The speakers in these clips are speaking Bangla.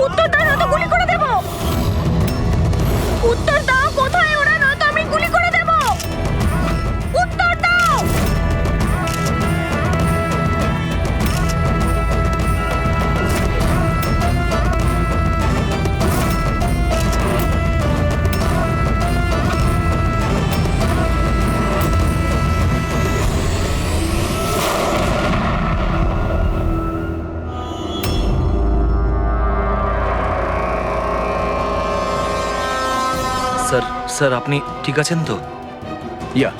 উত্তর দাও না তো গুলি করে দেব। উত্তর দাও, কোথায় ওরা, না তো আমি গুলি করে দেব। উত্তর দাও। স্যার স্যার আপনি ঠিক আছেন তো? ইয়া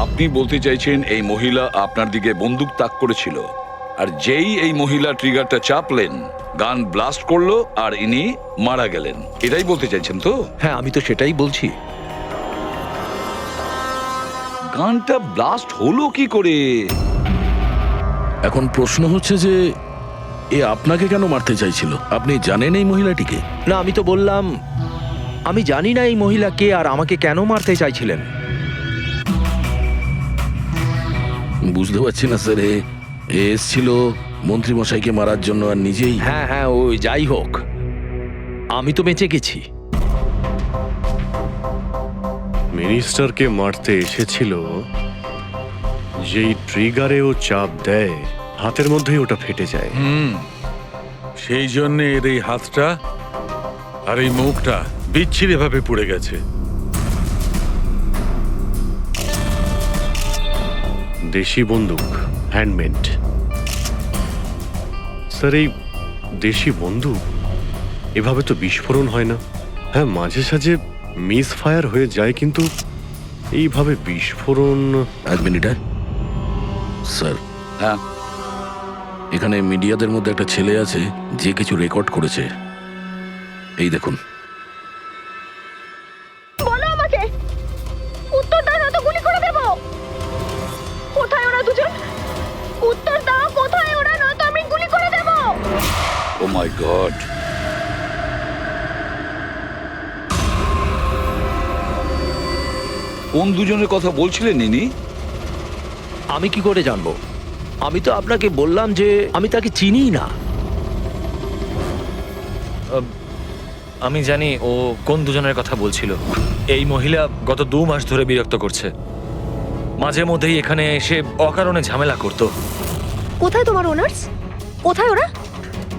আপনি বলতে চাইছেন এই মহিলা আপনার দিকে বন্দুক তাক করেছিল, আর যেই এই মহিলা ট্রিগারটা চাপলেন, গান ব্লাস্ট করলো আর ইনি মারা গেলেন, এটাই বলতে চাইছেন তো? হ্যাঁ, আমি তো সেটাই বলছি। গানটা ব্লাস্ট হলো কি করে? এখন প্রশ্ন হচ্ছে যে এ আপনাকে কেন মারতে চাইছিল? আপনি জানেন এই মহিলাটিকে? না, আমি তো বললাম আমি জানি না এই মহিলা কে আর আমাকে কেন মারতে চাইছিলেন। বুঝতে পারছি না স্যার, এ এসছিল মন্ত্রী মশাইকে মারার জন্য আর নিজেই। হ্যাঁ হ্যাঁ, ওই যাই হোক, আমি তো বেঁচে গেছি। মিনিস্টারকে মারতে এসেছিল, যেই ট্রিগারে ও চাপ দেয় হাতের মধ্যেই ওটা ফেটে যায়। সেই জন্য এর এই হাতটা আর এই মুখটা বিচ্ছিরি ভাবে পুড়ে গেছে। দেশি বন্দুক, হ্যান্ডমেড। স্যার, এই দেশি বন্দুক এভাবে তো বিস্ফোরণ হয় না। হ্যাঁ, মাঝে সাঝে মিস ফায়ার হয়ে যায়, কিন্তু এইভাবে বিস্ফোরণ। এক মিনিট স্যার, হ্যাঁ, এখানে মিডিয়াদের মধ্যে একটা ছেলে আছে যে কিছু রেকর্ড করেছে। এই দেখুন। বলো আমাকে, উত্তর দাও না তো গুলি করে দেব। কোথায় ওরা দুজন? উত্তর দাও, কোথায় ওরা, না তো আমি গুলি করে দেব। ও মাই গড। কোন দুজনের কথা বলছিলেন ইনি? আমি কি করে জানবো? আমি তো আপনাকে বললাম যে আমি তাকে চিনি না। আমি জানি ও কোন দুজনের কথা বলছিল। এই মহিলা গত 2 মাস ধরে বিরক্ত করছে। মাঝে মধ্যেই এখানে এসে অকারণে ঝামেলা করতো। কোথায় তোমার ওনার্স? কোথায় ওরা,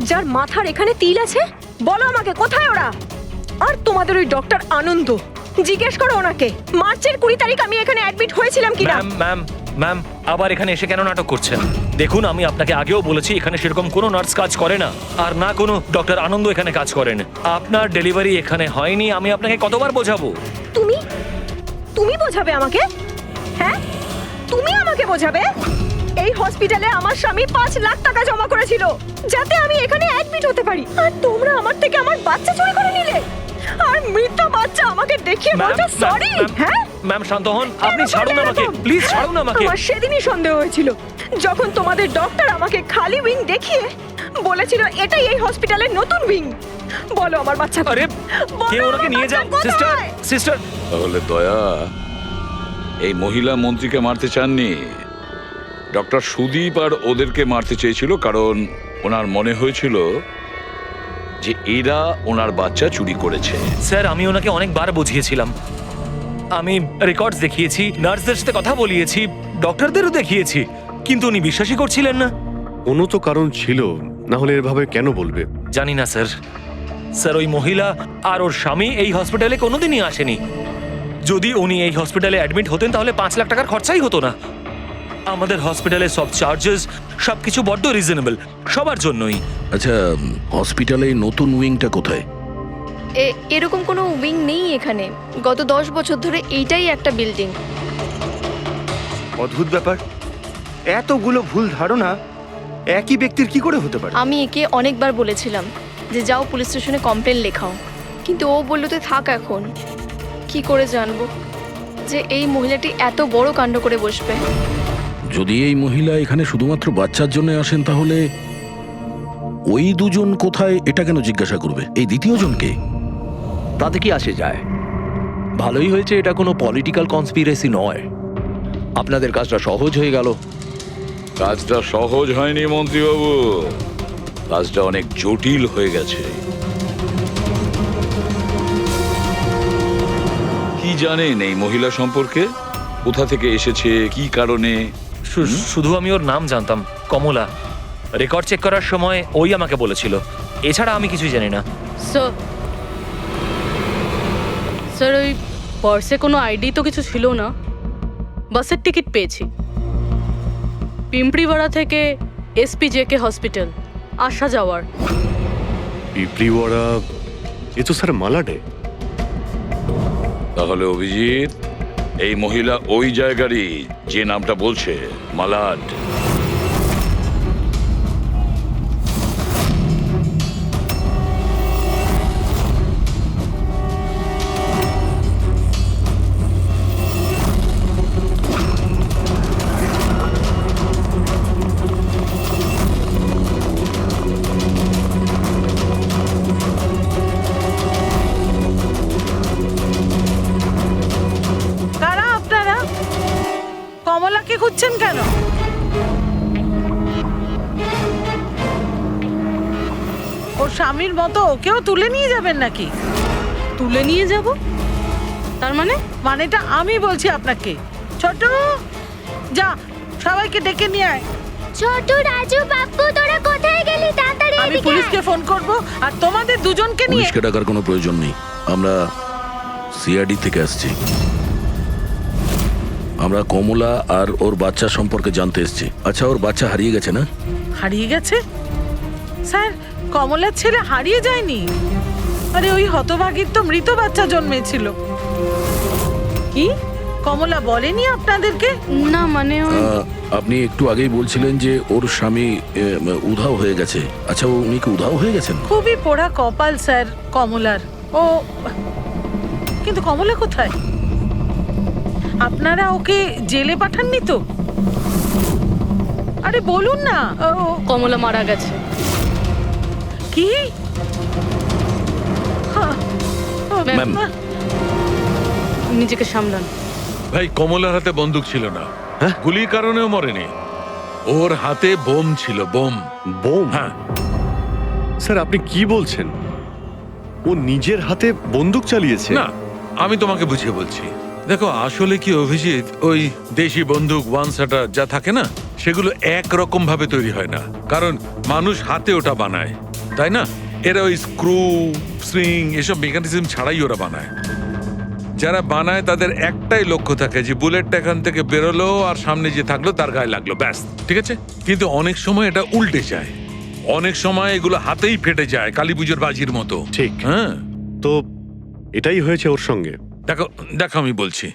যার মাথার এখানে তিল আছে? বলো আমাকে, কোথায় ওরা? আর তোমাদের ওই ডক্টর আনন্দ, জিজ্ঞেস করো ওনাকে মার্চের 20 তারিখ আমি এখানে অ্যাডমিট হয়েছিলাম কিনা। ম্যাম ম্যাম ম্যাম, আবার এখানে এসে কেন নাটক করছেন? দেখুন, আমি আপনাকে আগেও বলেছি এখানে সেরকম কোনো নার্স কাজ করে না, আর না কোনো ডক্টর আনন্দ এখানে কাজ করেন। আপনার ডেলিভারি এখানে হয়নি, আমি আপনাকে কতবার বোঝাবো? তুমি তুমি বোঝাবে আমাকে? হ্যাঁ, তুমি আমাকে বোঝাবে? এই হসপিটালে আমার স্বামী 5 লাখ টাকা জমা করেছিল যাতে আমি এখানে অ্যাডমিট হতে পারি, আর তোমরা আমার থেকে আমার বাচ্চা চুরি করে নিলে, আর মৃত বাচ্চা আমাকে দেখিয়ে বলছো সরি। হ্যাঁ ম্যাম, শান্ত হন, আপনি ছাড়ুন আমাকে, প্লিজ ছাড়ুন আমাকে। আমার সেদিনই সন্দেহ হয়েছিল যখন তোমাদের ডক্টর আমাকে খালি উইং দেখিয়ে বলেছিল এটাই এই হসপিটালের নতুন উইং। বলো আমার বাচ্চা আরে, কে ওনাকে নিয়ে যান। Sister, sister. তাহলে দয়া এই মহিলা মন্ত্রীকে মারতে চাননি, ডক্টর সুদীপ আর ওদেরকে মারতে চেয়েছিল, কারণ ওনার মনে হয়েছিল যে এরা ওনার বাচ্চা চুরি করেছে। স্যার, আমি ওনাকে অনেকবার বুঝিয়েছিলাম, আমি রেকর্ডস দেখিয়েছি, নার্সদের সাথে কথা বলিয়েছি, ডক্টরদেরও দেখিয়েছি, কিন্তু উনি বিশ্বাসই করছিলেন না। কোনো তো কারণ ছিল, না হলে এভাবে কেন বলবে? জানি না স্যার। স্যার, ওই মহিলা আর ওর স্বামী এই হসপিটালে কোনোদিনই আসেনি। যদি উনি এই হসপিটালে অ্যাডমিট হতেন তাহলে 5 লাখ টাকার খরচাই হতো না। আমাদের হসপিটালে সব চার্জেস সবকিছু বড্ড রিজনেবল, সবার জন্যই। আচ্ছা, হসপিটালে নতুন উইংটা কোথায়? এরকম কোনো উইং নেই এখানে। গত 10 বছর ধরে এইটাই একটা বিল্ডিং। অদ্ভুত ব্যাপার, এতগুলো ভুল ধারণা একই ব্যক্তির কি করে হতে পারে? আমি একে অনেকবার বলেছিলাম যে যাও পুলিশ স্টেশনে কমপ্লেন লেখাও, কিন্তু ও বলল তুই থাক। এখন কি করে জানবো যে এই মহিলাটি এত বড় কাণ্ড করে বসবে? যদি এই মহিলা এখানে শুধুমাত্র বাচ্চার জন্য আসেন তাহলে ওই দুজন কোথায় এটা কেন জিজ্ঞাসা করবে? এই দ্বিতীয় জনকে? তাতে কি আসে যায়? ভালোই হয়েছে এটা কোনো পলিটিক্যাল কনস্পিরেসি নয়। আপনাদের কাজটা সহজ হয়ে গেল। কাজটা সহজ হয়নি মন্ত্রীবাবু, কাজটা অনেক জটিল হয়ে গেছে। কি জানেন এই মহিলা সম্পর্কে? কোথা থেকে এসেছে, কি কারণে? শুধু আমি ওর নাম জানতাম, কমলা। রেকর্ড চেক করার সময় ওই আমাকে বলেছিল, এছাড়া আমি কিছুই জানি না। স্যার ওই পার্সে কোনো আইডি তো কিছু ছিল না। বাসের টিকিট পেয়েছি, পিম্পড়িওয়াড়া থেকে SPJK হসপিটাল আসা যাওয়ার। পিঁপড়িওয়াড়া, এ তো স্যার মালাডে। তাহলে অভিজিৎ, এই মহিলা ওই জায়গারই যে নামটা বলছে, মালাড। কারা আপনারা? কমলাকে খুঁজছেন কেন? ওর স্বামীর মতো ওকেও তুলে নিয়ে যাবেন নাকি? তুলে নিয়ে যাব? তার মানে? মানেটা আমি বলছি আপনাকে। ছোট, যা সবাইকে ডেকে নিয়ে আয়। ছোট, রাজু, বাপ্পু, তোরা কোথায় গেলি? তাড়াতাড়ি আমি পুলিশকে ফোন করব আর তোমাদের দুজনকে নিয়ে। পুলিশকে ডাকার কোনো প্রয়োজন নেই, আমরা CID থেকে আসছি। আমরা কমলা আর ওর বাচ্চা সম্পর্কে জানতে এসেছি। আচ্ছা, ওর বাচ্চা হারিয়ে গেছে না? হারিয়ে গেছে? স্যার, কমলার ছেলে হারিয়ে যায়নি। আরে ওই হতভাগীর তো মৃত বাচ্চা জন্মেছিল। কি কমলা বলেনি আপনাদেরকে? না মানে আপনি একটু আগেই বলছিলেন যে ওর স্বামী উধাও হয়ে গেছে। আচ্ছা, উনি কি উধাও হয়ে গেছেন? খুবই পোড়া কপাল স্যার কমলার। ও কিন্তু কমলা কোথায়? আপনারা ওকে জেলে পাঠাননি তো? আরে বলুন না। কমলা মারা গেছে। কি? ম্যাম, নিজেকে সামলান। ভাই, কমলার হাতে বন্দুক ছিল না, গুলির কারণেও মরেনি। ওর হাতে বোম ছিল, বোম। বোম? হ্যাঁ। স্যার আপনি কি বলছেন? ও নিজের হাতে বন্দুক চালিয়েছে? না, আমি তোমাকে বুঝিয়ে বলছি। দেখো, আসলে কি অভিজিৎ, ওই দেশি বন্দুক ওয়ান শাটার যা থাকে না, সেগুলো একরকম ভাবে তৈরি হয় না, কারণ মানুষ হাতে ওটা বানায়, তাই না? এরা ওই স্ক্রু, স্প্রিং এসব মেকানিজম ছাড়াই ওরা বানায়। যারা বানায় তাদের একটাই লক্ষ্য থাকে যে বুলেটটা এখান থেকে বেরোলো আর সামনে যে থাকলো তার গায়ে লাগলো, ব্যাস, ঠিক আছে? কিন্তু অনেক সময় এটা উল্টে যায়, অনেক সময় এগুলো হাতেই ফেটে যায়, কালী পুজোর বাজির মতো। ঠিক। হ্যাঁ, তো এটাই হয়েছে ওর সঙ্গে। দেখো দেখো, আমি বলছি,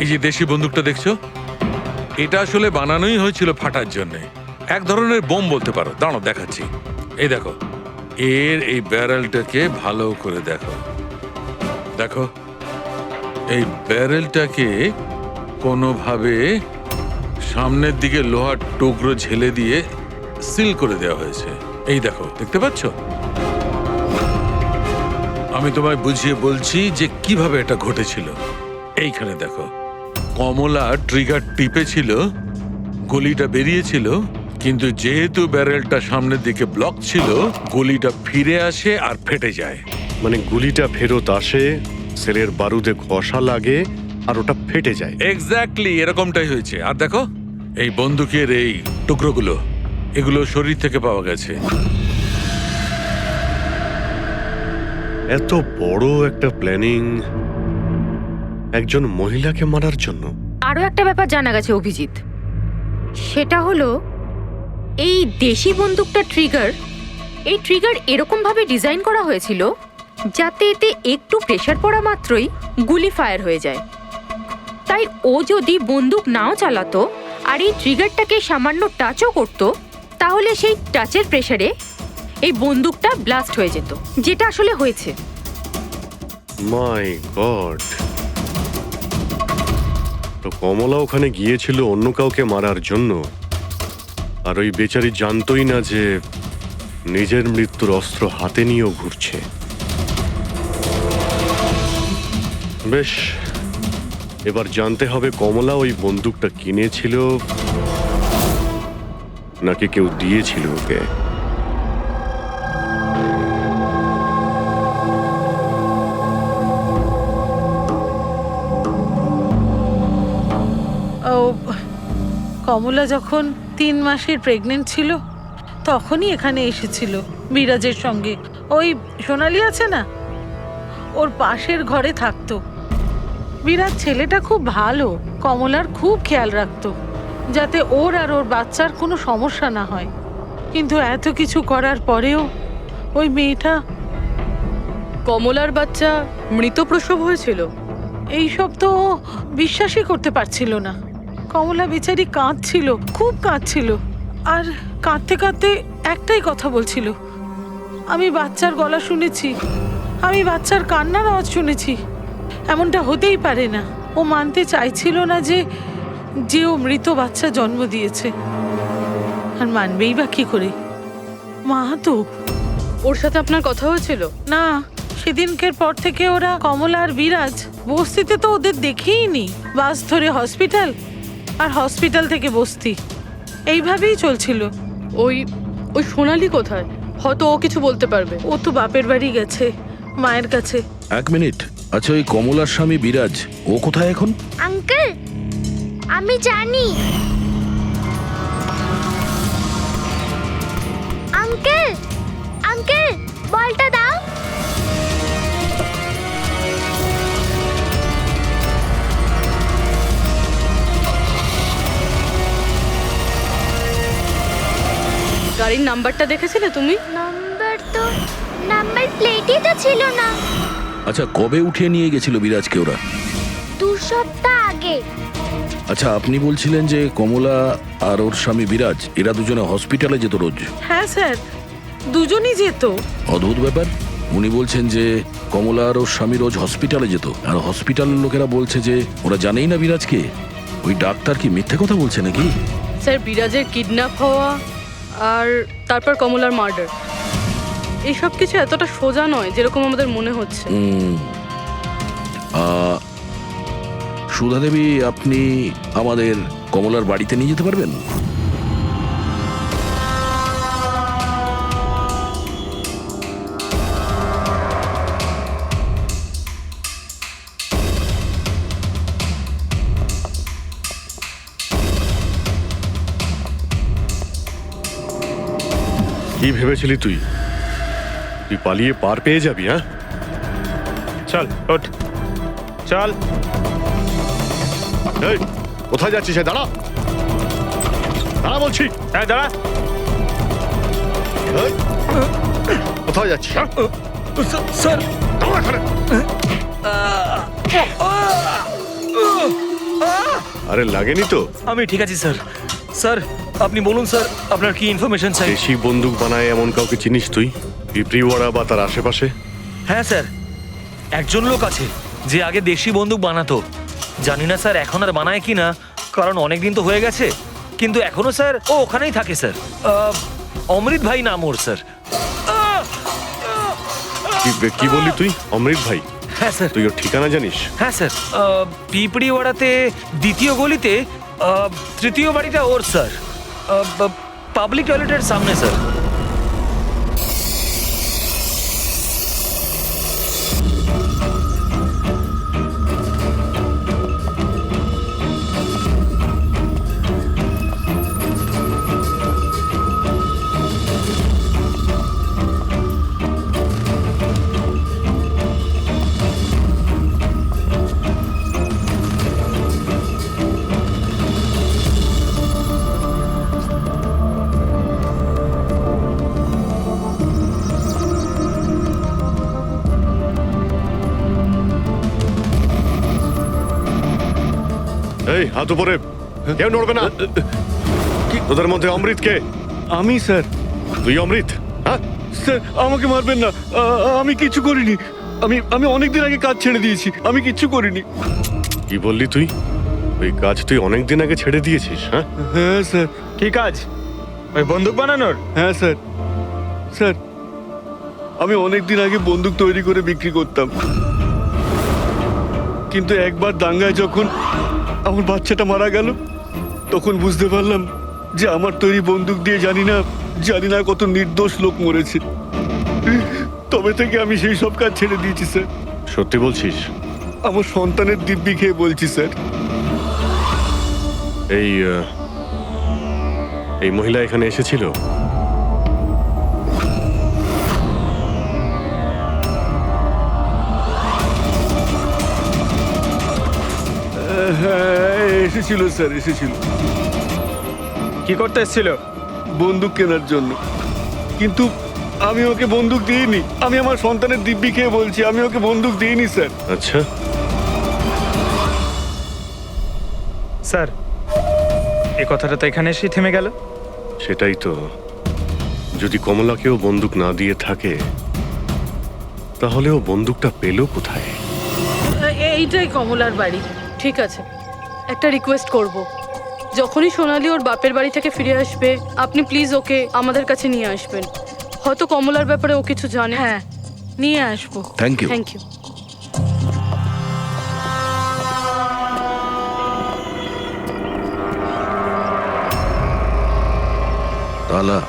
এই যে দেশি বন্দুকটা দেখছো, এটা আসলে বানানোই হয়েছিল ফাটার জন্য, এক ধরনের বোম বলতে পারো। দাঁড়াও দেখাচ্ছি। এই দেখো, এর এই ব্যারেলটাকে ভালো করে দেখো। দেখো, এই ব্যারেলটাকে কোনোভাবে সামনের দিকে লোহার টুকরো ঝেলে দিয়ে সিল করে দেওয়া হয়েছে। এই দেখো, দেখতে পাচ্ছ? আমি তোমায় বুঝিয়ে বলছি যে কিভাবে এটা ঘটেছিল। এইখানে দেখো, কমলা ট্রিগার টিপেছিল, গুলিটা বেরিয়েছিল, কিন্তু যেহেতু ব্যারেলটা সামনের দিকে ব্লক ছিল, গুলিটা ফিরে আসে আর ফেটে যায়। মানে গুলিটা ফেরত আসে, সেলের বারুদে ঘষা লাগে আর ওটা ফেটে যায়। এক্স্যাক্টলি এরকমটাই হয়েছে। আর দেখো, এই বন্দুকের এই টুকরোগুলো, এগুলো শরীর থেকে পাওয়া গেছে। এত বড় একটা প্ল্যানিং একজন মহিলাকে মারার জন্য। আরো একটা ব্যাপার জানা গেছে অভিজিৎ, সেটা হলো এই দেশি বন্দুকটা ট্রিগার এই ট্রিগার এরকম ভাবে ডিজাইন করা হয়েছিল যাতে এতে একটু প্রেসার পড়া মাত্রই গুলি ফায়ার হয়ে যায়। তাই ও যদি বন্দুক নাও চালাতো আর এই ট্রিগারটাকে সামান্য টাচও করতো, তাহলে সেই টাচের প্রেসারে এই বন্দুকটা ব্লাস্ট হয়ে যেত, যেটা আসলে হয়েছে। মাই গড, তো কমলা ওখানে গিয়েছিল অন্য কাউকে মারার জন্য, আর ওই বেচারি জানতোই না যে নিজের মৃত্যুর অস্ত্র হাতে নিয়েও ঘুরছে। বেশ, এবার জানতে হবে কমলা ওই বন্দুকটা কিনেছিল নাকি কেউ দিয়েছিল ওকে। ও কমলা যখন 3 মাসের প্রেগনেন্ট ছিল তখনই এখানে এসেছিল বিরাজের সঙ্গে। ওই সোনালি আছে না, ওর পাশের ঘরে থাকতো। বিরাজ ছেলেটা খুব ভালো, কমলার খুব খেয়াল রাখতো যাতে ওর আর ওর বাচ্চার কোনো সমস্যা না হয়। কিন্তু এত কিছু করার পরেও ওই মেয়েটা কমলার বাচ্চা মৃত প্রসব হয়েছিল। এইসব তো ও বিশ্বাসই করতে পারছিল না। কমলা বেচারি কাঁদছিল, খুব কাঁদছিল, আর কাঁদতে কাঁদতে একটাই কথা বলছিল, আমি বাচ্চার গলা শুনেছি, আমি বাচ্চার কান্নার আওয়াজ শুনেছি, এমনটা হতেই পারে না। ও মানতে চাইছিল না যে ও মৃত বাচ্চা জন্ম দিয়েছে, আর মানবেই বা কি করে? মা তো। ওর সাথে আপনার কথা হয়েছিল? না, সেদিনকের পর থেকে ওরা কমলা আর বিরাজ বস্তিতে তো ওদের দেখেই নি। বাস ধরে হসপিটাল, আর হসপিটাল থেকে বস্তি, এইভাবেই চলছিল। ওই ওই সোনালি কোথায়? হয়তো ও কিছু বলতে পারবে। ও তো বাপের বাড়ি গেছে, মায়ের কাছে। 1 মিনিট, আচ্ছা ওই কমলার স্বামী বিরাজ ও কোথায় এখন? আঙ্কেল, আমি জানি। আঙ্কেল, আঙ্কেল, বলটা দাও। গাড়ির নাম্বারটা দেখেছিলে তুমি? নাম্বার প্লেটই তো ছিল না। আচ্ছা কবে উঠিয়ে নিয়ে গেছিল বিরাজকে ওরা? 2 সপ্তাহ আগে। আচ্ছা আপনি বলছিলেন যে কমলা আর ওর স্বামী বিরাজ এরা দুজনে হসপিটালে যেত রোজ? হ্যাঁ স্যার, দুজনই যেত। অদ্ভুত ব্যাপার, উনি বলছেন যে কমলা আর ওর স্বামী রোজ হসপিটালে যেত, আর হসপিটালের লোকেরা বলছে যে ওরা জানেই না বিরাজকে। ওই ডাক্তার কি মিথ্যে কথা বলছে নাকি? স্যার, বিরাজের কিডন্যাপ হওয়া আর তারপর কমলার মার্ডার, এইসব কিছু এতটা সোজা নয় যেরকম আমাদের মনে হচ্ছে। সুধা দেবী, আপনি আমাদের কমলার বাড়িতে নিয়ে যেতে পারবেন? কি ভেবেছিলি তুই? তুই পালিয়ে পার পেয়ে যাবি? হ্যাঁ, চল ওঠ, চল। এই, কোথায় যাচ্ছিস? দাঁড়া, দাঁড়া বলছি। হ্যাঁ দাঁড়া। এই, কোথায় যাচ্ছিস? স্যার, দাঁড়া এখানে। আরে লাগেনি তো? আমি ঠিক আছি স্যার। স্যার আপনি বলুন স্যার, আপনার কি ইনফরমেশন চাই? দেশি বন্দুক বানায় এমন কাউকে চিনিস তুই, পিঁপড়িওয়াড়া বা তার আশেপাশে? হ্যাঁ স্যার, একজন লোক আছে যে আগে দেশি বন্দুক বানাতো। জানি না স্যার এখন আর বানায় কি না, কারণ অনেক দিন তো হয়ে গেছে। কিন্তু এখনো স্যার ও ওখানেই থাকে স্যার। অমৃত ভাই নাম ওর স্যার। কি বললি তুই? অমৃত ভাই? হ্যাঁ স্যার। তুই ওর ঠিকানা জানিস? হ্যাঁ স্যার, পিঁপড়িওয়াড়াতে 2য় গলিতে 3য় বাড়িটা ওর স্যার, পাবলিক টয়লেটের সামনে স্যার। এই হাত উপরে, কেউ নড়বে না। তোদের মধ্যে অমৃত কে? আমি স্যার। তুই অমৃত? হ্যাঁ, স্যার আমাকে মারবেন না, আমি কিছু করিনি। আমি অনেকদিন আগে কাজ ছেড়ে দিয়েছি, আমি কিচ্ছু করিনি। কি বললি তুই? ওই কাজ তুই অনেকদিন আগে ছেড়ে দিয়েছিস? হ্যাঁ হ্যাঁ স্যার। কি কাজ? ওই বন্দুক বানানোর? হ্যাঁ স্যার। স্যার আমি অনেকদিন আগে বন্দুক তৈরি করে বিক্রি করতাম, কিন্তু একবার দাঙ্গায় যখন আমার বাচ্চাটা মারা গেল, তখন বুঝতে পারলাম যে আমার তৈরি বন্দুক দিয়ে জানি না কত নির্দোষ লোক মরেছে। তবে থেকে আমি সেই সব কাজ ছেড়ে দিয়েছি স্যার। সত্যি বলছিস? আমার সন্তানের দিব্যি খেয়ে বলছি স্যার। এই মহিলা এখানে এসেছিল? হ্যাঁ এসেছিল স্যার, এসেছিল। কি করতে এসেছিল? বন্দুক কেনার জন্য, কিন্তু আমি ওকে বন্দুক দিইনি। আমি আমার সন্তানের দিব্যি খেয়ে বলছি, আমি ওকে বন্দুক দিইনি স্যার। আচ্ছা, স্যার এই কথাটা তো এখানে এসেই থেমে গেল। সেটাই তো। যদি কমলাকেও বন্দুক না দিয়ে থাকে, তাহলে ও বন্দুকটা পেল কোথায়? এইটাই কমলার বাড়ি। ঠিক আছে, একটা রিকোয়েস্ট করব, যখনই সোনালি ওর বাপের বাড়ি থেকে ফিরে আসবে আপনি প্লিজ ওকে আমাদের কাছে নিয়ে আসবেন। হয়তো কমলার ব্যাপারে ও কিছু জানে। হ্যাঁ, নিয়ে আসবো। Thank you. Thank you. তালা,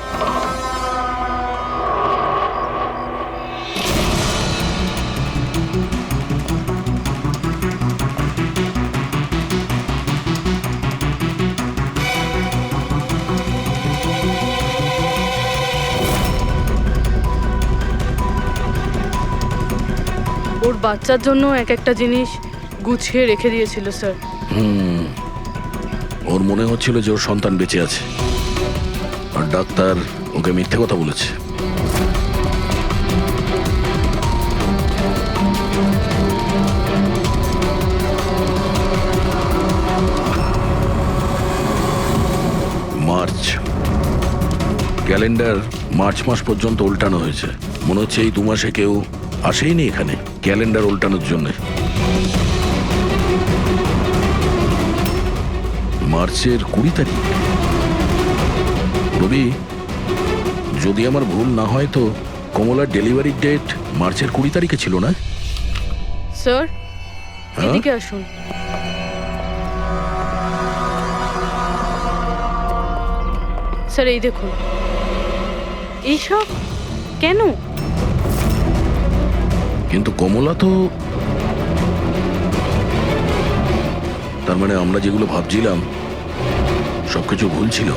ওর বাচ্চার জন্য এক একটা জিনিস গুছিয়ে রেখে দিয়েছিল স্যার। ওর মনে হচ্ছিল যে ওর সন্তান বেঁচে আছে, আর ডাক্তার ওকে মিথ্যে কথা বলেছে। মার্চ ক্যালেন্ডার মার্চ মাস পর্যন্ত উল্টানো হয়েছে। মনে হচ্ছে এই 2 মাসে কেউ আসেইনি এখানে ক্যালেন্ডার উল্টানোর জন্য। মার্চের 20 তারিখ। রবি, যদি আমার ভুল না হয় তো কমলার ডেলিভারি ডেট মার্চের 20 তারিখে ছিল না? স্যার হ্যাঁ? এদিকে আসুন। স্যার এই দেখুন, এইসব কেন? কিন্তু কমলা তো, তার মানে আমরা যেগুলো ভাবছিলাম সবকিছু ভুল ছিল।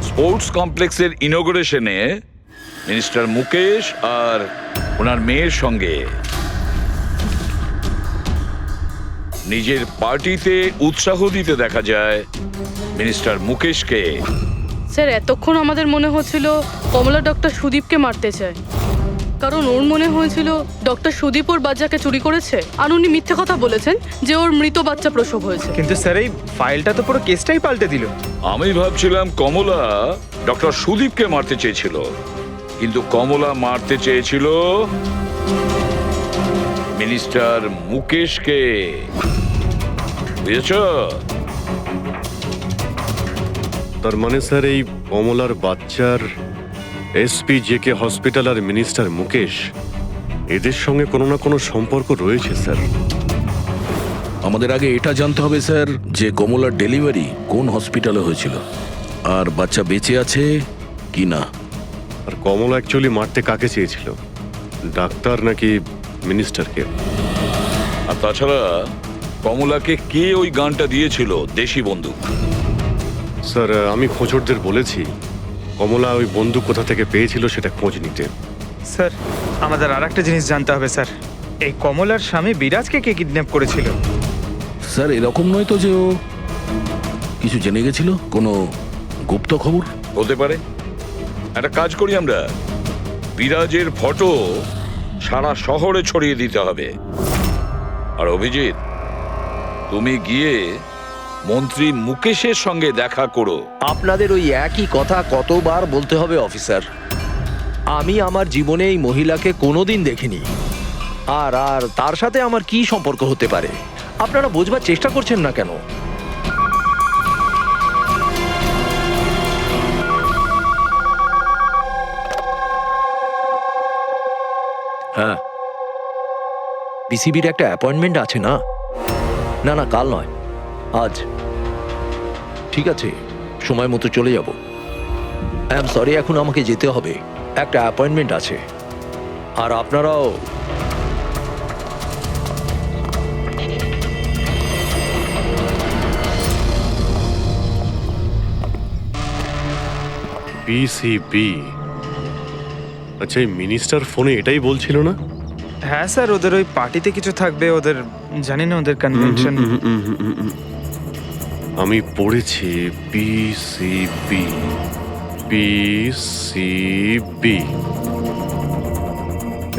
স্পোর্টস কমপ্লেক্সের ইনোগ্রেশনে মিনিস্টার মুকেশ আর ওনার মেয়ের সঙ্গে নিজের পার্টিতে উৎসাহ দিতে দেখা যায় মিনিস্টার মুকেশকে। স্যার এতক্ষণ আমাদের মনে হচ্ছিল কমলা ডক্টর সুদীপকে মারতে চায়, কারণ ওর মনে হয়েছিল ডক্টর সুদীপ ওর বাচ্চাকে চুরি করেছে, আর উনি মিথ্যে কথা বলেছেন যে ওর মৃত বাচ্চা প্রসব হয়েছে। কিন্তু স্যার এই ফাইলটা তো পুরো কেসটাই পাল্টে দিল। আমি ভাবছিলাম কমলা ডক্টর সুদীপকে মারতে চেয়েছিল, কিন্তু কমলা মারতে চেয়েছিল মিনিস্টার মুকেশকে। বুঝেছ? তার মানে স্যার এই কমলার বাচ্চার এসপি জেকে হসপিটাল আর মিনিস্টার মুকেশ, এদের সঙ্গে কোনো না কোনো সম্পর্ক রয়েছে স্যার। আমাদের আগে এটা জানতে হবে স্যার যে কমলার ডেলিভারি কোন হসপিটালে হয়েছিল, আর বাচ্চা বেঁচে আছে কি না। আর কমলা অ্যাকচুয়ালি মারতে কাকে চেয়েছিল, ডাক্তার নাকি মিনিস্টারকে? আর তাছাড়া কমলাকে কে ওই গানটা দিয়েছিল, দেশি বন্দুক? স্যার আমি খোঁজরদের বলেছি কমলা ওই বন্দুক কোথা থেকে পেয়েছিল সেটা খোঁজ নিতে। স্যার আমাদের আর একটা জিনিস জানতে হবে স্যার, এই কমলার স্বামী বিরাজকে কে কিডন্যাপ করেছিল? স্যার এরকম নয় তো যে ও কিছু জেনে গেছিল, কোনো গুপ্ত খবর হতে পারে। একটা কাজ করি আমরা, বিরাজের ফটো সারা শহরে ছড়িয়ে দিতে হবে। আর অভিজিৎ, তুমি গিয়ে মন্ত্রী মুকেশের সঙ্গে দেখা করো। আপনাদের ওই একই কথা কতবার বলতে হবে অফিসার? আমি আমার জীবনে এই মহিলাকে কোনোদিন দেখিনি। আর আর তার সাথে আমার কি সম্পর্ক হতে পারে? আপনারা বোঝবার চেষ্টা করছেন না কেন? হ্যাঁ, বিসিবির একটা অ্যাপয়েন্টমেন্ট আছে না? না না, কাল নয়, আজ। ঠিক আছে, সময় মতো চলে যাব। আই এম সরি, এখন আমাকে যেতে হবে, একটা অ্যাপয়েন্টমেন্ট আছে। আর আপনারাও। বিসিবি, আচ্ছা এই মিনিস্টার ফোনে এটাই বলছিল না? হ্যাঁ স্যার, ওদের ওই পার্টিতে কিছু থাকবে, ওদের জানি না ওদের কনভেনশন। আমি পড়েছি বিসিবি, বিসিবি,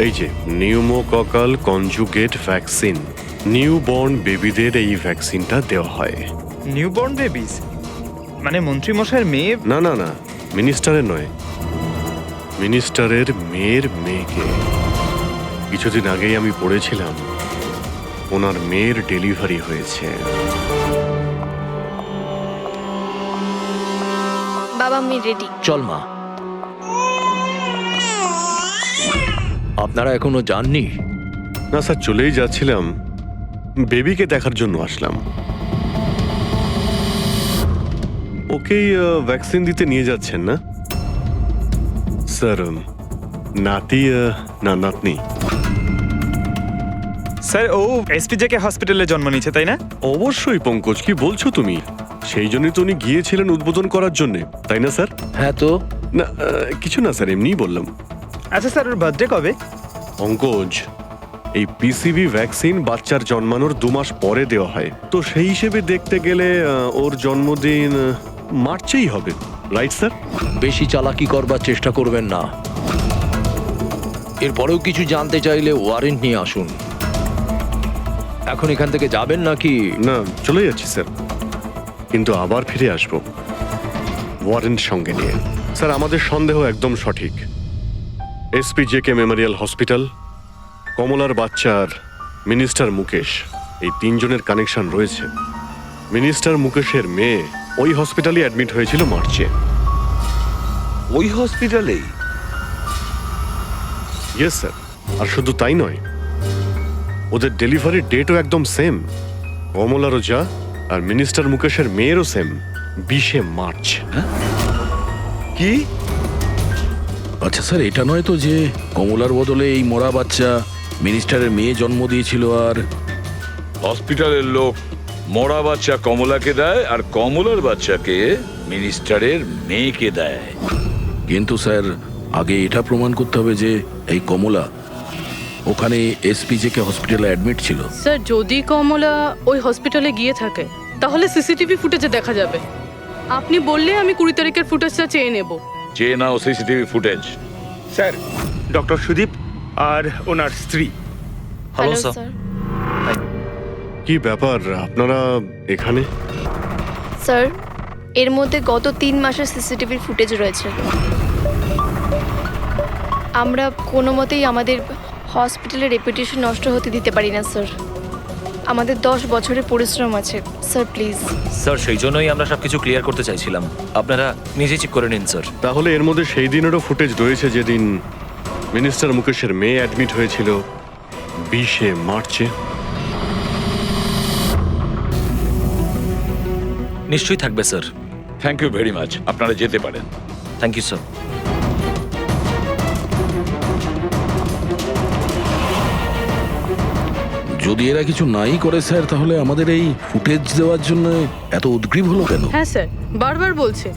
এই যে নিউমোককাল কনজুগেট ভ্যাকসিন, নিউবর্ন বেবিদের এই ভ্যাকসিনটা দেওয়া হয়। নিউবর্ন বেবিস মানে মন্ত্রী মশাইয়ের মেয়ে? না না না, মিনিস্টারের নয়, মিনিস্টারের মেয়ের মেয়েকে। কিছুদিন আগেই আমি পড়েছিলাম ওনার মেয়ের ডেলিভারি হয়েছে। বাবা আমি রেডি। চল মা। আপনারা এখনো যাননি? না স্যার, চলেই যাচ্ছিলাম, বেবিকে দেখার জন্য আসলাম। ওকেই ভ্যাকসিন দিতে নিয়ে যাচ্ছেন না স্যার? নাতি না নাতনি? স্যার ও এসপিজেকে হসপিটালে জন্ম নিয়েছে, তাই না? অবশ্যই পঙ্কজ, কি বলছো তুমি? সেই জন্যই তো উনি গিয়েছিলেন উদ্বোধন করার জন্য, তাই না স্যার? হ্যাঁ তো। না কিছু না স্যার, এমনিই বললাম। আচ্ছা স্যার, ওর বার্থডে কবে? পঙ্কজ, এই পিসিবি ভ্যাকসিন বাচ্চার জন্মানোর 2 মাস পরে দেওয়া হয়, তো সেই হিসেবে দেখতে গেলে ওর জন্মদিন মার্চেই হবে, রাইট স্যার? বেশি চালাকি করবার চেষ্টা করবেন না। এরপরেও কিছু জানতে চাইলে ওয়ারেন্ট নিয়ে আসুন। এখন এখান থেকে যাবেন নাকি? না, চলে যাচ্ছি স্যার, কিন্তু আবার ফিরে আসবো ওয়ারেন্ট সঙ্গে নিয়ে। স্যার আমাদের সন্দেহ একদম সঠিক। এসপিজেকে মেমোরিয়াল হসপিটাল, কমলার বাচ্চার মিনিস্টার মুকেশ, এই 3 জনের কানেকশন রয়েছে। মিনিস্টার মুকেশের মেয়ে ওই হসপিটালে অ্যাডমিট হয়েছিল মার্চে। ওই হসপিটালেই? ইয়েস স্যার, আর শুধু তাই নয়, ওদের ডেলিভারির ডেটও একদম সেম। কমলারও যা, আর মিনিস্টার মুকেশের মেয়েরও সেম, 20শে মার্চ। কি? আচ্ছা স্যার, এটা নয় তো যে কমলার বদলে এই মরা বাচ্চা মিনিস্টারের মেয়ে জন্ম দিয়েছিল? আর হসপিটালের লোক মরা বাচ্চা কমলাকে দেয়, আর কমলার বাচ্চাকে মিনিস্টারের মেয়েকে দেয়। কিন্তু স্যার, আগে এটা প্রমাণ করতে হবে যে এই কমলা ওখানে এসপিজেকে হসপিটালে অ্যাডমিট ছিল। স্যার যদি কমলা ওই হসপিটালে গিয়ে থাকে তাহলে সিসিটিভি ফুটেজে দেখা যাবে। আপনি বললে আমি 20 তারিখের ফুটেজটা চেয়ে নেব। চেয়ে নাও CCTV footage. Sir, doctor Sudip আর ওনার স্ত্রী। Hello hello sir. স্যার। কি ব্যাপার আপনারা এখানে? স্যার এর মধ্যে গত 3 মাসের সিসিটিভির ফুটেজ রয়েছে। আমরা কোনো মতেই আমাদের হসপিটালের রেপুটেশন নষ্ট হতে দিতে পারি না স্যার। আমাদের 10 বছরের পরিশ্রম আছে স্যার, প্লিজ। স্যার সেই জন্যই আমরা সবকিছু ক্লিয়ার করতে চাইছিলাম, আপনারা নিজে চেক করে নিন স্যার। তাহলে এর মধ্যে সেই দিনেরও ফুটেজ রয়েছে যেদিন মিনিস্টার মুকেশের মেয়ে অ্যাডমিট হয়েছিল 20শে মার্চে? নিশ্চয়ই থাকবে sir. Thank you very much, আপনারা যেতে পারেন। Thank you sir. যদি এরা কিছু নাই করে স্যার, তাহলে আমাদের এই ফুটেজ দেওয়ার জন্য এত উদ্গ্রীব হলো কেন? হ্যাঁ স্যার, বারবার বলছে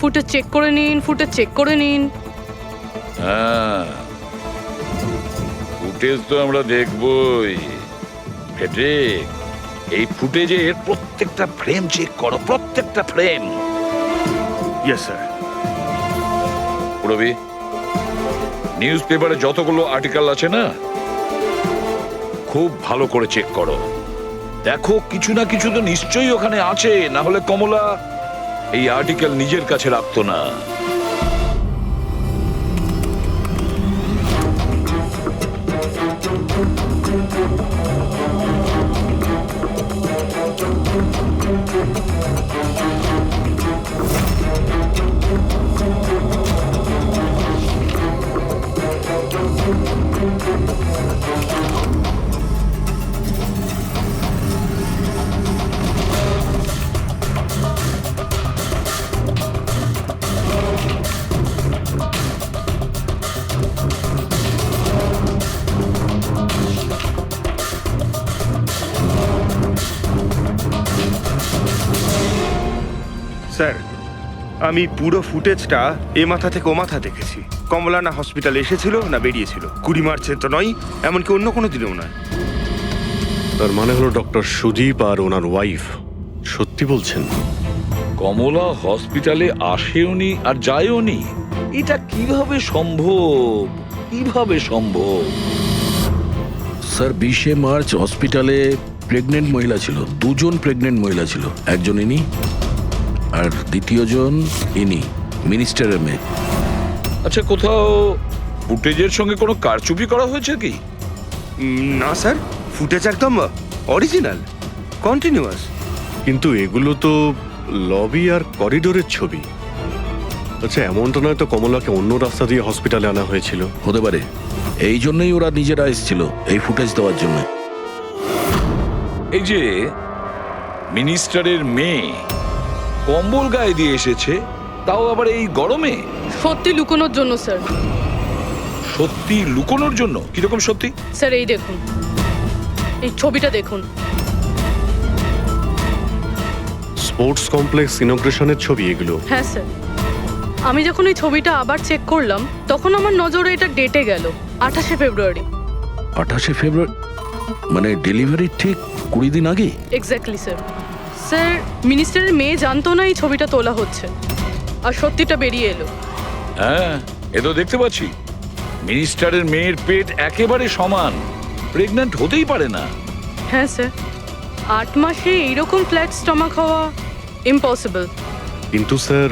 ফুটেজ চেক করে নিন, ফুটেজ চেক করে নিন। হ্যাঁ, ফুটেজ তো আমরা দেখবই। ফেডরিক, এই ফুটেজের প্রত্যেকটা ফ্রেম চেক করো, প্রত্যেকটা ফ্রেম। Yes sir. পুরবি, নিউজ পেপারে যতগুলো আর্টিকেল আছে না, খুব ভালো করে চেক করো। দেখো কিছু না কিছু তো নিশ্চয়ই ওখানে আছে, না হলে কমলা এই আর্টিকেল নিজের কাছে রাখতো না। স্যার, আমি পুরো ফুটেজটা এ মাথা থেকে ও মাথা দেখেছি। কমলা না হসপিটালে এসেছিল না বেরিয়েছিল। 20 মার্চে তো নয়, এমনকি অন্য কোনো দিনেও নয়। তার মানে হলো ডক্টর সুদীপ আর ওনার ওয়াইফ সত্যি বলছেন? কমলা হসপিটালে আসেওনি আর যায়ওনি, এটা কিভাবে সম্ভব? কিভাবে সম্ভব? স্যার 20 মার্চ হসপিটালে প্রেগনেন্ট মহিলা ছিল, 2 জন প্রেগনেন্ট মহিলা ছিল, একজন ইনি আর দ্বিতীয়জন ইনি, মিনিস্টারের মেয়ে। আচ্ছা, কোথাও ফুটেজের সঙ্গে কোনো কারচুপি করা হয়েছে কি? না স্যার, ফুটেজ একদম অরিজিনাল, কন্টিনিউয়াস। কিন্তু এগুলো তো লবি আর করিডোরের ছবি। আচ্ছা, এমনটা নয় তো কমলাকে অন্য রাস্তা দিয়ে হসপিটালে আনা হয়েছিল? হতে পারে, এই জন্যই ওরা নিজেরা এসেছিল এই ফুটেজ দেওয়ার জন্য। এই যে মিনিস্টারের মেয়ে কম্বল গায়ে দিয়ে এসেছে, তাও আবার এই গরমে। সত্যি লুকোনোর জন্য স্যার। সত্যি লুকোনোর জন্য? কিরকম সত্যি? স্যার এই দেখুন, এই ছবিটা দেখুন। স্পোর্টস কমপ্লেক্স ইনগ্রেশনের ছবি এগুলো? হ্যাঁ স্যার, আমি যখন এই ছবিটা আবার চেক করলাম তখন আমার নজরে এটা ডেটে গেল 28শে ফেব্রুয়ারি। 28শে ফেব্রুয়ারি মানে ডেলিভারির ঠিক 20 দিন আগে? Exactly sir. স্যার, মিনিস্টারের মেয়ে জানতো না এই ছবিটা তোলা হচ্ছে, আর সত্যিটা বেরিয়ে এলো। হ্যাঁ, এ তো দেখতে পাচ্ছি মিনিস্টারের মেয়ের পেট একেবারে সমান, প্রেগন্যান্ট হতেই পারে না। হ্যাঁ স্যার, 8 মাসে এইরকম ফ্ল্যাট স্টমাক হওয়া ইম্পসিবল। কিন্তু স্যার,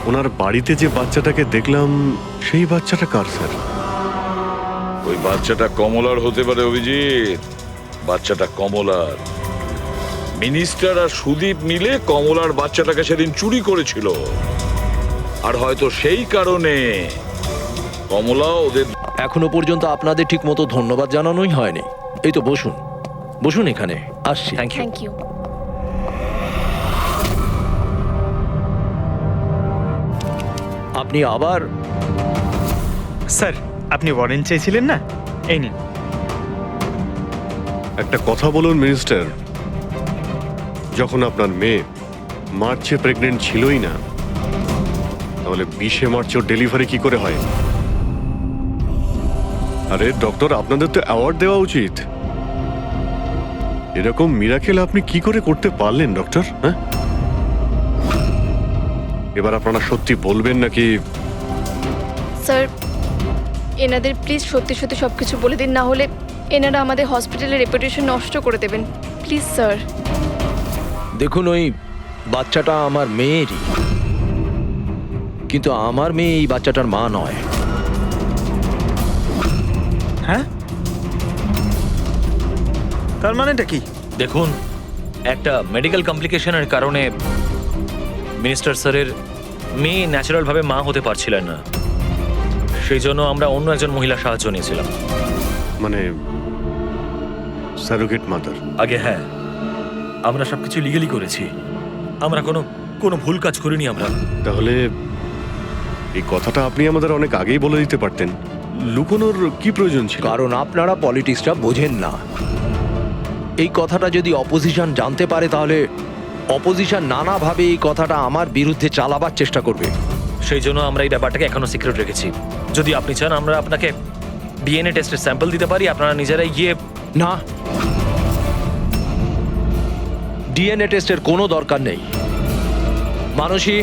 ওনার বাড়িতে যে বাচ্চাটাকে দেখলাম সেই বাচ্চাটা কার স্যার? ওই বাচ্চাটা কমলার হতে পারে অভিজিৎ, বাচ্চাটা কমলার। মিনিস্টার আর সুদীপ মিলে কমলার বাচ্চাটাকে সেদিন চুরি করেছিল, আর হয়তো সেই কারণে কমলা ওদের। এখনো পর্যন্ত আপনাদের ঠিক মতো ধন্যবাদ জানানোই হয়নি। এই তো বসুন, বসুন এখানে, আসছি। Thank you. Thank you. আপনি আবার? স্যার, আপনি ওয়ারেন্ট চেয়েছিলেন না, এই নিন। একটা কথা বলুন মিনিস্টার, যখন আপনার মেয়ে মার্চে প্রেগনেন্ট ছিলই না, তাহলে 20শে মার্চ ওর ডেলিভারি কি করে হয়? আরে ডক্টর, আপনাদের তো অ্যাওয়ার্ড দেওয়া উচিত। এরকম মিরাকেল আপনি কি করে করতে পারলেন ডক্টর? হ্যাঁ, এবার আপনারা সত্যি বলবেন নাকি? স্যার, এনাদের প্লিজ সত্যি সত্যি সব কিছু বলে দিন, না হলে এনারা আমাদের হসপিটালের রেপুটেশন নষ্ট করে দেবেন। Please sir. দেখুন, ওই বাচ্চাটা আমার মেয়েরই, কিন্তু আমার মেয়ে এই বাচ্চাটার মা নয়। হ্যাঁ, তার মানেটা কি? দেখুন, একটা মেডিকেল কমপ্লিকেশনের কারণে মিনিস্টার স্যারের মেয়ে ন্যাচারালভাবে মা হতে পারছিলেন না, সেই জন্য আমরা অন্য একজন মহিলার সাহায্য নিয়েছিলাম। মানে সারোগেট মাদার? আগে হ্যাঁ, আমরা সবকিছু লিগালি করেছি, আমরা কোনো ভুল কাজ করিনি আমরা। তাহলে এই কথাটা আপনি আমাদের অনেক আগেই বলে দিতে পারতেন। লুকোনোর কি প্রয়োজন ছিল? কারণ আপনারা পলিটিক্সটা বোঝেন না। এই কথাটা যদি অপোজিশন জানতে পারে তাহলে অপোজিশন নানাভাবে এই কথাটা আমার বিরুদ্ধে চালাবার চেষ্টা করবে। সেই জন্য আমরা এই ব্যাপারটাকে এখনো সিক্রেট রেখেছি। যদি আপনি চান আমরা আপনাকে ডিএনএ টেস্টের স্যাম্পল দিতে পারি, আপনারা নিজেরাই গিয়ে। না, ডিএনএ টেস্টের কোনো দরকার নেই। মানসী,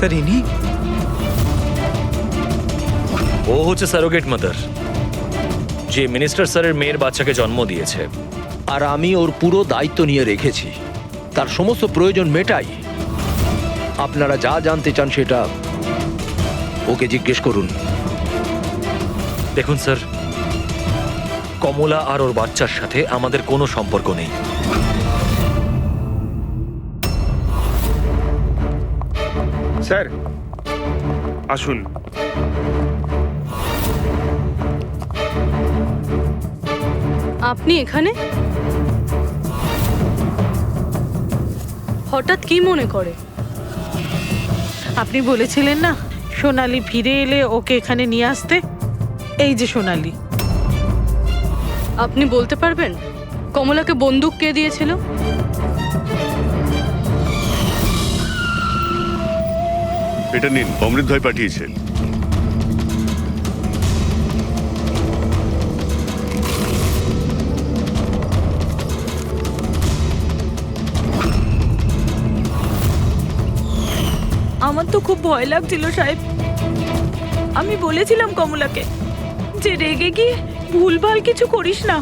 স্যার ইনি ও হচ্ছে সারোগেট মাদার, যে মিনিস্টার স্যারের মেয়ের বাচ্চাকে জন্ম দিয়েছে। আর আমি ওর পুরো দায়িত্ব নিয়ে রেখেছি, তার সমস্ত প্রয়োজন মেটাই। আপনারা যা জানতে চান সেটা ওকে জিজ্ঞেস করুন। দেখুন স্যার, কমলা আর ওর বাচ্চার সাথে আমাদের কোনো সম্পর্ক নেই। স্যার আসুন। আপনি এখানে হঠাৎ কি মনে করে? আপনি বলেছিলেন না সোনালি ফিরে এলে ওকে এখানে নিয়ে আসতে। এই যে সোনালি। আপনি বলতে পারবেন কমলাকে বন্দুক কে দিয়েছিল? এটা নিন, অমৃত ভাই পাঠিয়েছে। আমার তো খুব ভয় লাগছিল সাহেব। আমি বলেছিলাম কমলাকে যে রেগে গিয়ে ভুলভাল কিছু করিস না,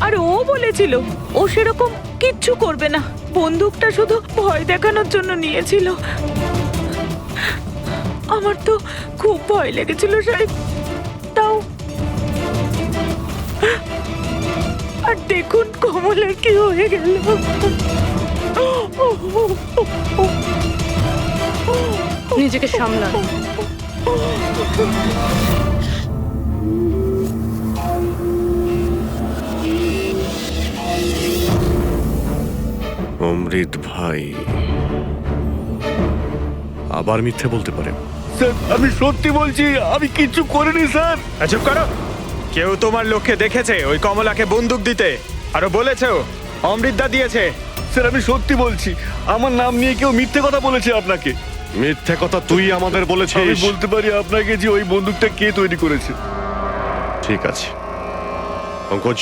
আর ও বলেছিল ও সেরকম কিচ্ছু করবে না, বন্দুকটা শুধু ভয় দেখানোর জন্য নিয়েছিল। আমার তো খুব ভয় লেগেছিল সাহেব। তাও আর দেখুন কমলার কি হয়ে গেল। নিজেকে সামলান। অমৃত ভাই আবার মিথ্যে বলতে পারে। স্যার আমি সত্যি বলছি, আমি কিচ্ছু করিনি স্যার। চুপ করো। কেউ তোমার লোককে দেখেছে ওই কমলাকে বন্দুক দিতে? আরো বলেছেও অমৃতদা দিয়েছে। স্যার আমি সত্যি বলছি, আমার নাম নিয়ে কেউ মিথ্যে কথা বলেছে আপনাকে। মিথ্যে কথা তুই আমাদের আমি বলেছিস। বলতে পারি আপনাকে যে ওই বন্দুকটা কে তৈরি করেছে। ঠিক আছে পঙ্কজ,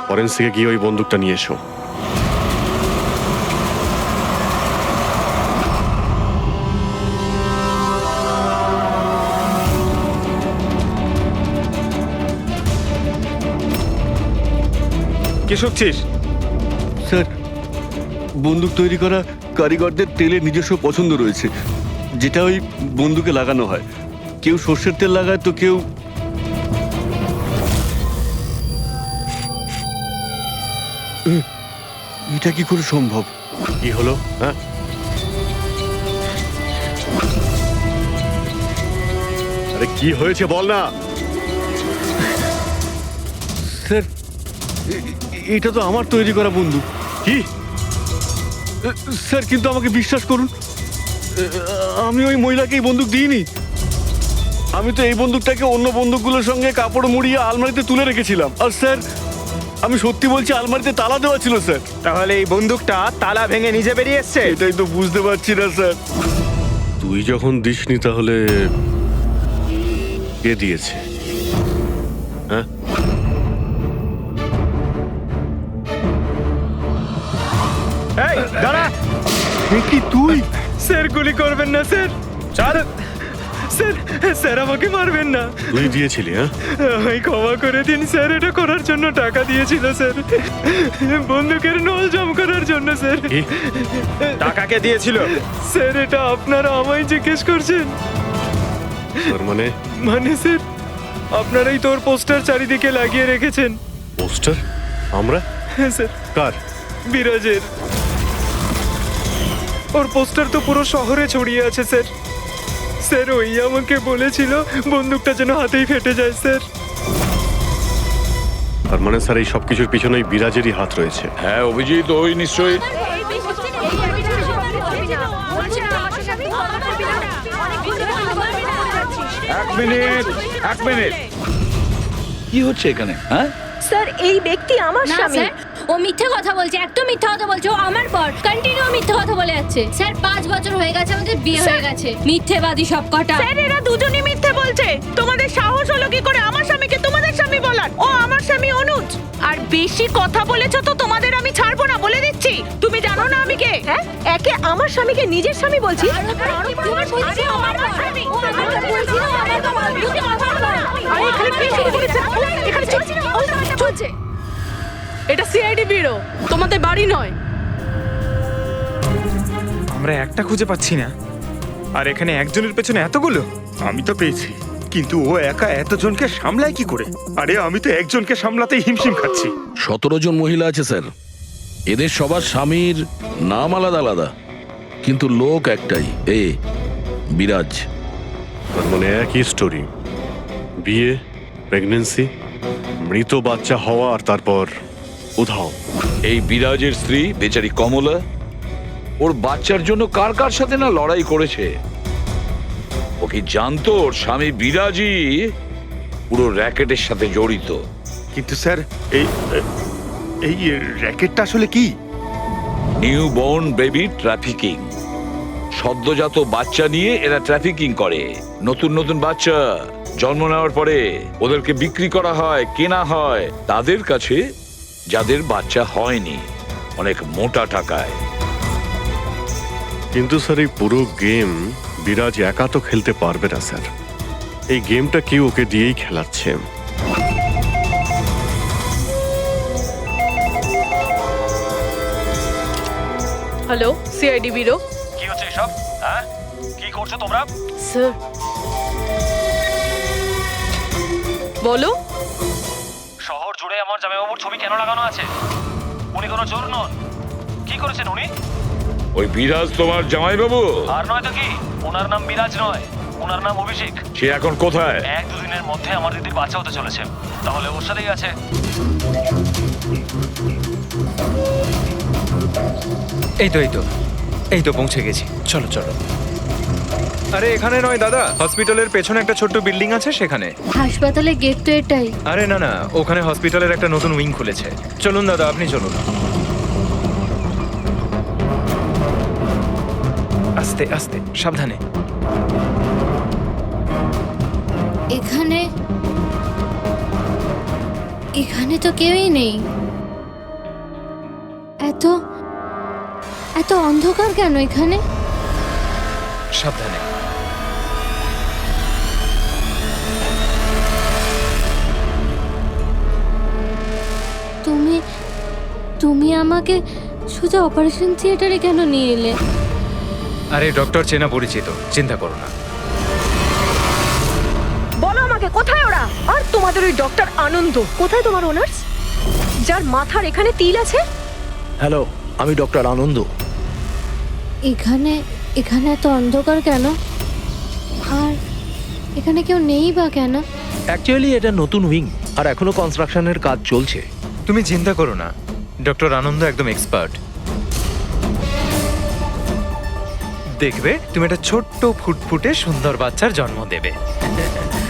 ফরেন্সিকে গিয়ে ওই বন্দুকটা নিয়ে এসো। কি শুনছিস? স্যার বন্দুক তৈরি করা কারিগরদের তেলের নিজস্ব পছন্দ রয়েছে, যেটা ওই বন্দুকে লাগানো হয়। কেউ সর্ষের তেল লাগায় তো কেউ এটা কি করে সম্ভব? কি হলো? হ্যাঁ, আরে কি হয়েছে বল না। স্যার এটা তো আমার তৈরি করা বন্দুক। কি? স্যার কিন্তু আমাকে বিশ্বাস করুন, আমি ওই মহিলাকে এই বন্দুক দিইনি। আমি তো এই বন্দুকটাকে অন্য বন্দুকগুলোর সঙ্গে কাপড় মুড়িয়ে আলমারিতে তুলে রেখেছিলাম। আর স্যার আমি সত্যি বলছি, আলমারিতে তালা দেওয়া ছিল স্যার। তাহলে এই বন্দুকটা তালা ভেঙে নিজে বেরিয়ে এসছে? এটাই তো বুঝতে পারছি না স্যার। তুই যখন দিসনি তাহলে কে দিয়েছে? হ্যাঁ, এই দাঁড়া। কি তুই? স্যার গুলি করবেন না স্যার। চল স্যার, স্যার আমাকে মারবেন না। তুই দিয়েছিলি? হ্যাঁ, আমায় ক্ষমা করে দিন স্যার, এটা করার জন্য টাকা দিয়েছিল স্যার, বন্দুকের নল জম করার জন্য স্যার। কি? টাকাকে দিয়েছিল স্যার? এটা আপনারা আমায় জিজ্ঞেস করছেন? তোর মানে? মানে স্যার আপনারাই তোর পোস্টার চারিদিকে লাগিয়ে রেখেছেন। পোস্টার? আমরা? হ্যাঁ স্যার, কার? বিরাজের। ওর পোস্টার তো পুরো শহরে ছড়িয়ে আছে স্যার। স্যার ওই আমাকে বলেছিল বন্দুকটা যেন হাতেই ফেটে যায় স্যার। তার মানে স্যার এই সব কিছুর পিছনেই বিরাজেরই হাত রয়েছে। হ্যাঁ অভিজিৎ, ওই নিশ্চয়ই। এক মিনিট কি হচ্ছে এখানে? হ্যাঁ স্যার এই ব্যক্তি আমার না স্বামী। স্যার, ও মিথ্যে কথা বলছে, একদম মিথ্যে কথা বলছে। ও আমার পর কন্টিনিউ মিথ্যে কথা বলে যাচ্ছে। স্যার 5 বছর হয়ে গেছে আমাদের বিয়ে হয়ে গেছে। মিথ্যেবাদী সব কটা। স্যার এরা দুজনই মিথ্যে বলছে। তোমাদের সাহস হলো কি করে আমার স্বামীকে তোমাদের স্বামী বলার? ও আমার স্বামী অনুজ। আর বেশি কথা বলেছো তো তোমাদের আমি ছাড়বো না, বলে দিচ্ছি। তুমি জানো না আমি কে? হ্যাঁ, একে আমার স্বামীকে নিজের স্বামী বলছিস? আরে এখানে কি শুরু করেছে? এখানে চলছে না? চলছে। এটা সিআইডি ব্যুরো, তোমাদের বাড়ি নয়। আমরা একটা খুঁজে পাচ্ছি না, আর এখানে একজনের পেছনে এতগুলো। আমি তো পেয়েছি, কিন্তু ও একা এতজনকে সামলায় কি করে? আরে আমি তো একজনকে সামলাতেই হিমশিম খাচ্ছি। 17 জন মহিলা আছে স্যার। এদের সবার স্বামীর নাম আলাদা আলাদা, কিন্তু লোক একটাই, বিরাজ। তার মানে একই স্টোরি, বিয়ে, প্রেগনেন্সি, মৃত বাচ্চা হওয়া, আর তারপর উধাও। এই বিরাজের স্ত্রী বেচারি কমলা ওর বাচ্চার জন্য কার কার সাথে না লড়াই করেছে। ও কি জানতো ওর স্বামী বিরাজই পুরো র্যাকেটের সাথে জড়িত? কিন্তু স্যার এই এই র্যাকেটটা আসলে কি? New born baby trafficking. সদ্যজাত বাচ্চা নিয়ে এরা ট্রাফিকিং করে। নতুন নতুন বাচ্চা জন্ম নেওয়ার পরে ওদেরকে বিক্রি করা হয়, কেনা হয় তাদের কাছে যাদের বাচ্চা হয়নি, অনেক মোটা টাকায়। কিন্তু স্যার এই পুরো গেম বিরাজ একা তো খেলতে পারবে না স্যার। এই গেমটা কেউ ওকে দিয়েই খেলাচ্ছে। Hello, CID bureau. কি হচ্ছে এসব? হ্যাঁ, কি করছো তোমরা? স্যার বলো। শহর জুড়ে আমার জামাইবাবুর ছবি কেন লাগানো আছে? উনি কোনো চোর নন। কি করেছেন উনি? ওই বিরাজ তোমার জামাইবাবু? আর নয় তো কি, ওনার নাম বিরাজ নয়, ওনার নাম অভিষেক। সে এখন কোথায়? 1-2 দিনের মধ্যে আমার দিদির বাচ্চা হতে চলেছে, তাহলে ওর সাথেই আছে। এই তো পৌঁছে গেছি। চলো চলো। আরে এখানে নয় দাদা, হসপিটালের পেছনে একটা ছোট্ট বিল্ডিং আছে সেখানে। হাসপাতালের গেট তো এটাই। আরে না না, ওখানে হসপিটালের একটা নতুন উইং খুলেছে। চলুন দাদা, আপনি চলুন। আস্তে আস্তে, সাবধানে। এখানে এখানে তো কেউই নেই। এত এত অন্ধকার কেন এখানে? সাবধানে। তুমি তুমি আমাকে সোজা অপারেশন থিয়েটারে কেন নিয়ে এলে? আরে ডক্টর চেনা পরিচিত, চিন্তা করো না। বলো আমাকে কোথায় ওরা? আর তোমাদের ওই ডক্টর আনন্দ কোথায়? তোমার ওনার্স যার মাথার এখানে তিল আছে? হ্যালো, আমি ডক্টর আনন্দ। এখানে এখানে এত অন্ধকার কেন? আর এখানে কেউ নেই বা কেন? অ্যাকচুয়ালি এটা নতুন উইং, আর এখনো কনস্ট্রাকশনের কাজ চলছে। তুমি চিন্তা করো না, ডক্টর আনন্দ একদম এক্সপার্ট। দেখবে তুমি একটা ছোট্ট ফুটফুটে সুন্দর বাচ্চার জন্ম দেবে।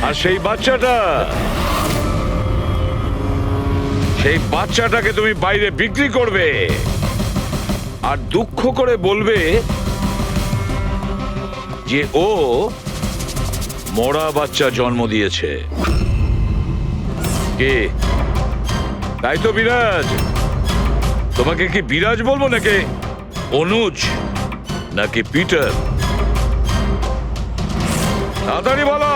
আর সেই বাচ্চাটাকে তুমি বাইরে বিক্রি করবে আর দুঃখ করে বলবে যে ও মরা বাচ্চা জন্ম দিয়েছে। কে? তাই তো বিরাজ? তোমাকে কি বিরাজ বলবো নাকি অনুজ নাকি পিটার? তাড়াতাড়ি বলো।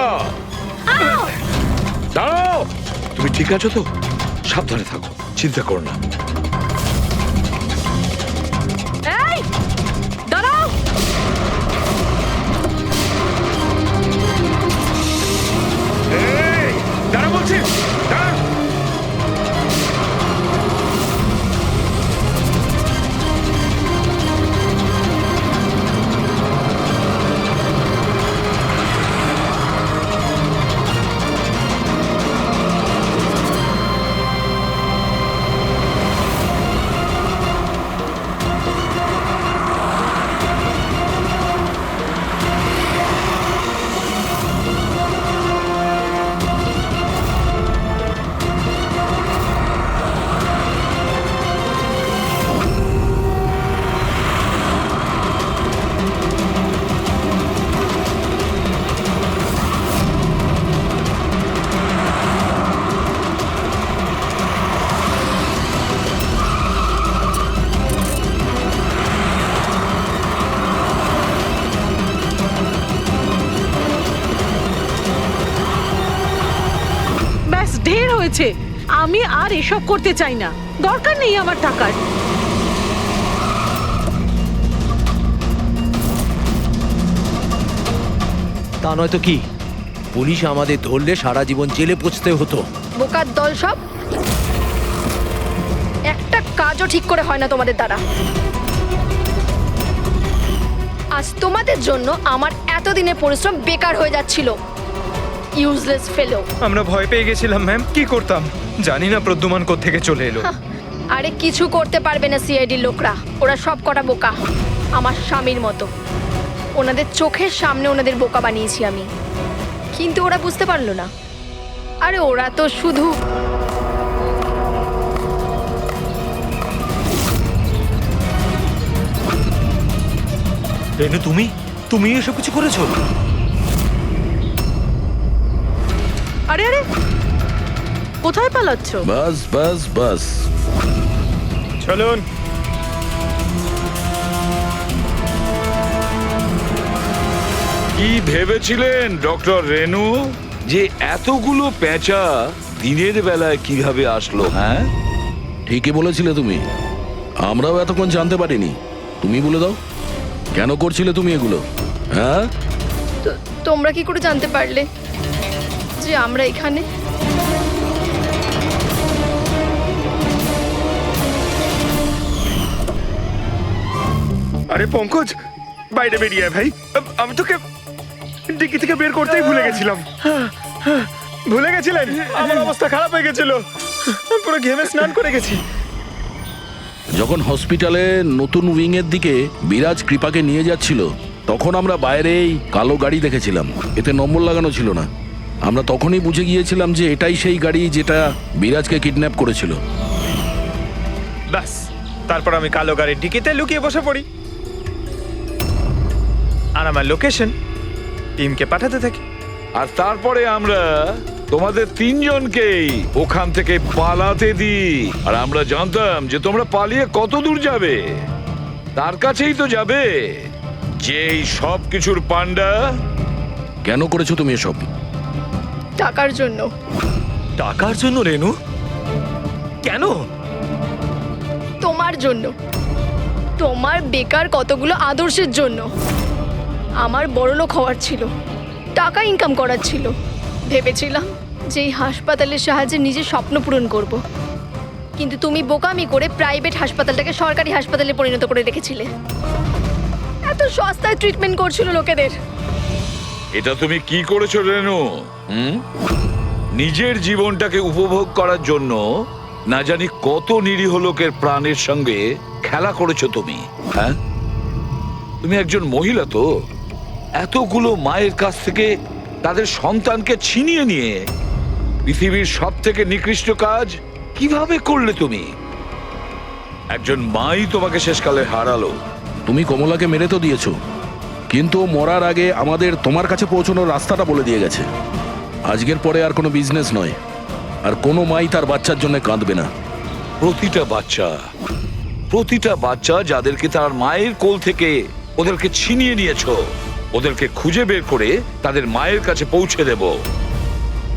দাঁড়াও, তুমি ঠিক আছো তো? সাবধানে থাকো, চিন্তা করো না। এই দাঁড়াও। দাঁড়া বলছি, দাঁড়া। হয়েছে। আমি আর এসব করতে চাই না, দরকার নেই আমার টাকার। তা নয় তো কি, পুলিশ আমাদের ধরলে সারা জীবন জেলে পচতে হতো। বোকার দল সব, একটা কাজও ঠিক করে হয় না তোমাদের দ্বারা। আজ তোমাদের জন্য আমার এতদিনের পরিশ্রম বেকার হয়ে যাচ্ছিল। ইউজলেস ফেলো। আমরা ভয় পেয়ে গেছিলাম ম্যাম, কি করতাম জানি না প্রদ্যুমান কোত্থেকে চলে এলো। আরে কিছু করতে পারবে না সিআইডির লোকরা, ওরা সব কটা বোকা, আমার স্বামীর মতো। ওনাদের চোখের সামনে ওনাদের বোকা বানিয়েছি আমি, কিন্তু ওরা বুঝতে পারলো না। আরে ওরা তো শুধু রেনু, তুমি এসব কিছু করেছো? আরে আরে, কোথায় পালাচ্ছ? বাস বাস বাস। চলুন। কি ভেবেছিলেন ডক্টর রেনু যে এতগুলো পেঁচা দিনের বেলায় কিভাবে আসলো? হ্যাঁ, ঠিকই বলেছিলে তুমি, আমরাও এতক্ষণ জানতে পারিনি। তুমি বলে দাও, কেন করছিলে তুমি এগুলো? হ্যাঁ, তোমরা কি করে জানতে পারলে যে আমরা এখানে? আরে পঙ্কজ, বাইরে বেরিয়ে আয় ভাই। আমি তোকে ডিকি থেকে বের করতেই ভুলে গেছিলাম। ভুলে গেছিলেন? আমার অবস্থা খারাপ হয়ে গেছিল, পুরো ঘেমে স্নান করে গেছি। যখন হসপিটালে নতুন উইং এর দিকে বিরাজ কৃপাকে নিয়ে যাচ্ছিল, তখন আমরা বাইরেই কালো গাড়ি দেখেছিলাম, এতে নম্বর লাগানো ছিল না। আমরা তখনই বুঝে গিয়েছিলাম যে এটাই সেই গাড়ি যেটা বিরাজকে কিডন্যাপ করেছিল। ব্যাস, তারপর আমি কালো গাড়ির ডিকিতে লুকিয়ে বসে পড়ি, আর আমার লোকেশন টিমকে পাঠাতে থাকি। আর তারপরে আমরা তোমাদের তিনজনকেই ওখান থেকে পালাতে দিই। আর আমরা জানতাম যে তোমরা পালিয়ে কত দূর যাবে, তার কাছেই তো যাবে যেই সব কিছুর পান্ডা। কেন করেছো তুমি এসব? টাকার জন্য। টাকার জন্য রেনু? কেন? তোমার জন্য, তোমার বেকার কতগুলো আদর্শের জন্য। আমার বড়লোক হওয়ার ছিল, টাকা ইনকাম করার ছিল। ভেবেছিলাম যে এই হাসপাতালের সাহায্যে নিজের স্বপ্ন পূরণ করব, কিন্তু তুমি বোকামি করে প্রাইভেট হাসপাতালটাকে সরকারি হাসপাতালে পরিণত করে রেখেছিলে। এত সস্তায় ট্রিটমেন্ট করছিল লোকেদের। এটা তুমি কি করেছো রেনু? নিজের জীবনটাকে উপভোগ করার জন্য না জানি কত নিরীহ লোকের প্রাণের সঙ্গে খেলা করেছো তুমি। হ্যাঁ, তুমি একজন মহিলা তো, এতগুলো মায়ের কাছ থেকে তাদের সন্তানকে ছিনিয়ে নিয়ে পৃথিবীর সব থেকে নিকৃষ্ট কাজ কিভাবে করলে তুমি? একজন মাই তোমাকে শেষকালে হারালো। তুমি কমলাকে মেরে তো দিয়েছো, কিন্তু মরার আগে আমাদের তোমার কাছে পৌঁছানোর রাস্তাটা বলে দিয়ে গেছে। আজকের পরে আর কোনো বিজনেস নয়, আর কোনো মাই তার বাচ্চার জন্য কাঁদবে না। প্রতিটা বাচ্চা যাদেরকে তার মায়ের কোল থেকে ওদেরকে ছিনিয়ে নিয়েছো, ওদেরকে খুঁজে বের করে তাদের মায়ের কাছে পৌঁছে দেব।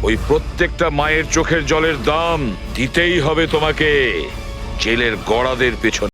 ওই প্রত্যেকটা মায়ের চোখের জলের দাম দিতেই হবে তোমাকে জেলের গড়াদের পেছনে।